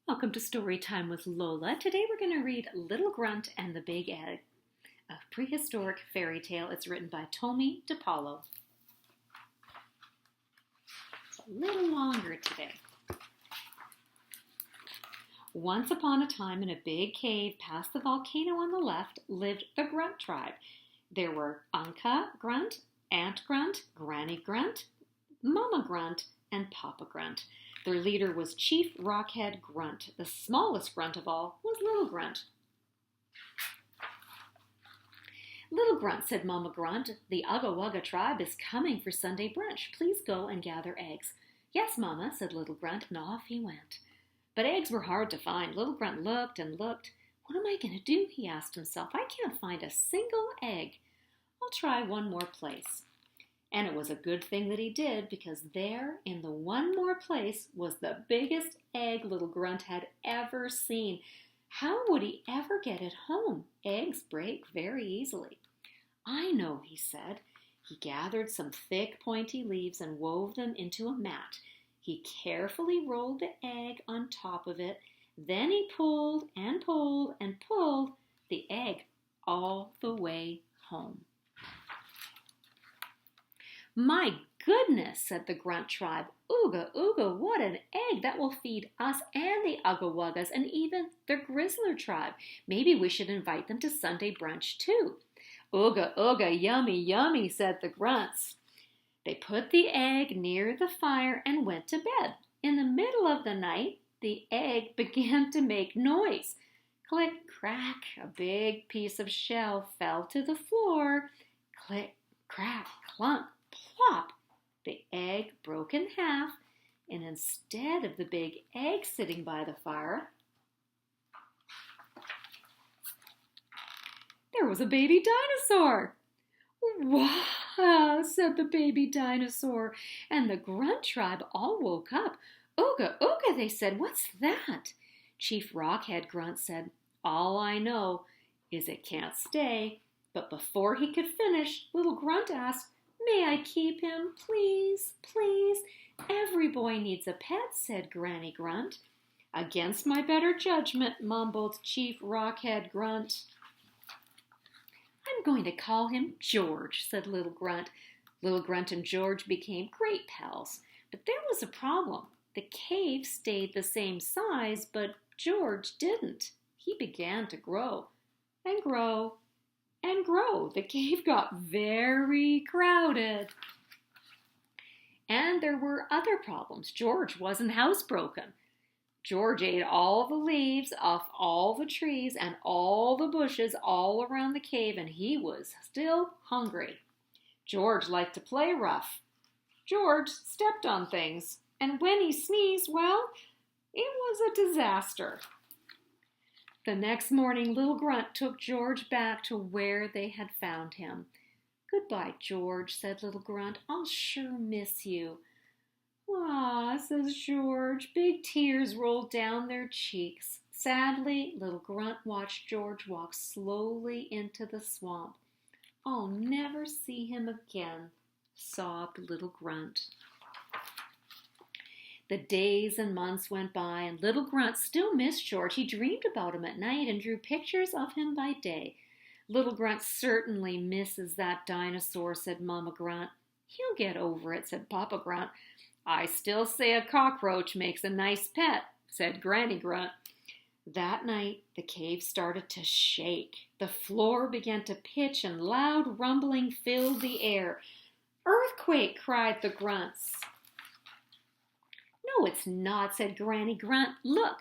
Welcome to Story Time with Lola. Today we're going to read Little Grunt and the Big Egg, a prehistoric fairy tale. It's written by Tomie dePaola. It's a little longer today. Once upon a time in a big cave past the volcano on the left lived the Grunt tribe. There were Uncle Grunt, Aunt Grunt, Granny Grunt, Mama Grunt, and Papa Grunt. Their leader was Chief Rockhead Grunt. The smallest grunt of all was Little Grunt. Little Grunt, said Mama Grunt, the Ugga Wugga tribe is coming for Sunday brunch. Please go and gather eggs. Yes, Mama, said Little Grunt, and off he went. But eggs were hard to find. Little Grunt looked and looked. What am I going to do? He asked himself. I can't find a single egg. I'll try one more place. And it was a good thing that he did, because there in the one more place was the biggest egg Little Grunt had ever seen. How would he ever get it home? Eggs break very easily. I know, he said. He gathered some thick, pointy leaves and wove them into a mat. He carefully rolled the egg on top of it. Then he pulled and pulled and pulled the egg all the way home. My goodness, said the Grunt tribe. Ooga, ooga, what an egg! That will feed us and the Ugga Wuggas and even the Grizzler tribe. Maybe we should invite them to Sunday brunch too. Ooga, ooga, yummy, yummy, said the Grunts. They put the egg near the fire and went to bed. In the middle of the night, the egg began to make noise. Click, crack, a big piece of shell fell to the floor. Click, crack, clunk, plop. The egg broke in half, and instead of the big egg sitting by the fire, there was a baby dinosaur. Wow, said the baby dinosaur, and the Grunt tribe all woke up. Ooga, ooga, they said, what's that? Chief Rockhead Grunt said, all I know is it can't stay. But before he could finish, Little Grunt asked, may I keep him, please, please? Every boy needs a pet, said Granny Grunt. Against my better judgment, mumbled Chief Rockhead Grunt. I'm going to call him George, said Little Grunt. Little Grunt and George became great pals. But there was a problem. The cave stayed the same size, but George didn't. He began to grow and grow and grow. The cave got very crowded. And there were other problems. George wasn't housebroken. George ate all the leaves off all the trees and all the bushes all around the cave, and he was still hungry. George liked to play rough. George stepped on things, and when he sneezed, well, it was a disaster. The next morning, Little Grunt took George back to where they had found him. Goodbye, George, said Little Grunt. I'll sure miss you. Ah, says George. Big tears rolled down their cheeks. Sadly, Little Grunt watched George walk slowly into the swamp. I'll never see him again, sobbed Little Grunt. The days and months went by, and Little Grunt still missed George. He dreamed about him at night and drew pictures of him by day. Little Grunt certainly misses that dinosaur, said Mama Grunt. He'll get over it, said Papa Grunt. I still say a cockroach makes a nice pet, said Granny Grunt. That night, the cave started to shake. The floor began to pitch, and loud rumbling filled the air. Earthquake, cried the Grunts. No, it's not, said Granny Grunt. Look,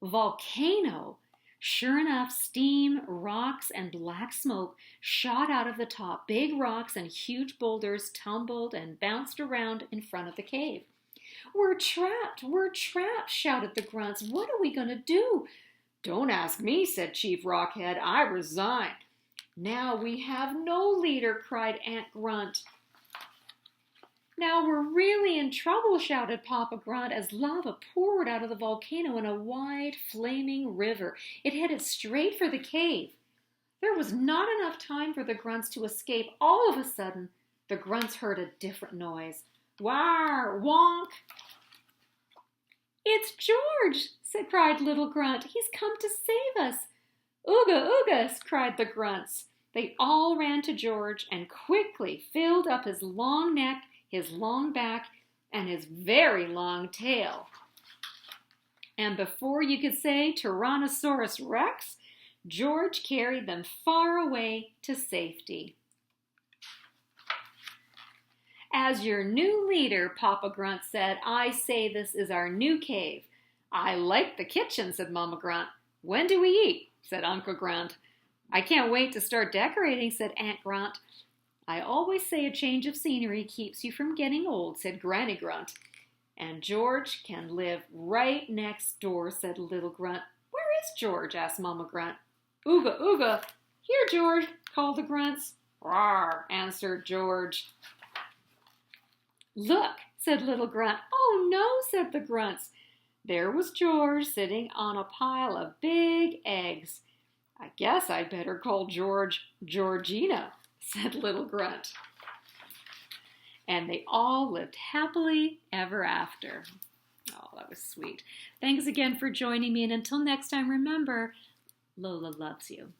volcano. Sure enough, steam, rocks, and black smoke shot out of the top. Big rocks and huge boulders tumbled and bounced around in front of the cave. We're trapped, shouted the Grunts. What are we going to do? Don't ask me, said Chief Rockhead. I resign. Now we have no leader, cried Aunt Grunt. Now we're really in trouble, shouted Papa Grunt as lava poured out of the volcano in a wide, flaming river. It headed straight for the cave. There was not enough time for the Grunts to escape. All of a sudden, the Grunts heard a different noise. War, wonk! "It's George!" cried little Grunt. "He's come to save us." "Ooga, ooga!" cried the grunts. They all ran to George and quickly filled up his long neck, his long back, and his very long tail. And before you could say Tyrannosaurus Rex, George carried them far away to safety. "As your new leader," Papa Grunt said, "I say this is our new cave." "I like the kitchen," said Mama Grunt. "When do we eat?" said Uncle Grunt. "I can't wait to start decorating," said Aunt Grunt. "I always say a change of scenery keeps you from getting old," said Granny Grunt. "And George can live right next door," said little Grunt. "Where is George?" asked Mama Grunt. "Ooga, ooga! Here, George!" called the grunts. "Rawr!" answered George. "Look!" said little Grunt. "Oh, no!" said the grunts. There was George sitting on a pile of big eggs. "I guess I'd better call George Georgina," said little Grunt. And they all lived happily ever after. Oh, that was sweet. Thanks again for joining me, and until next time, remember, Lola loves you.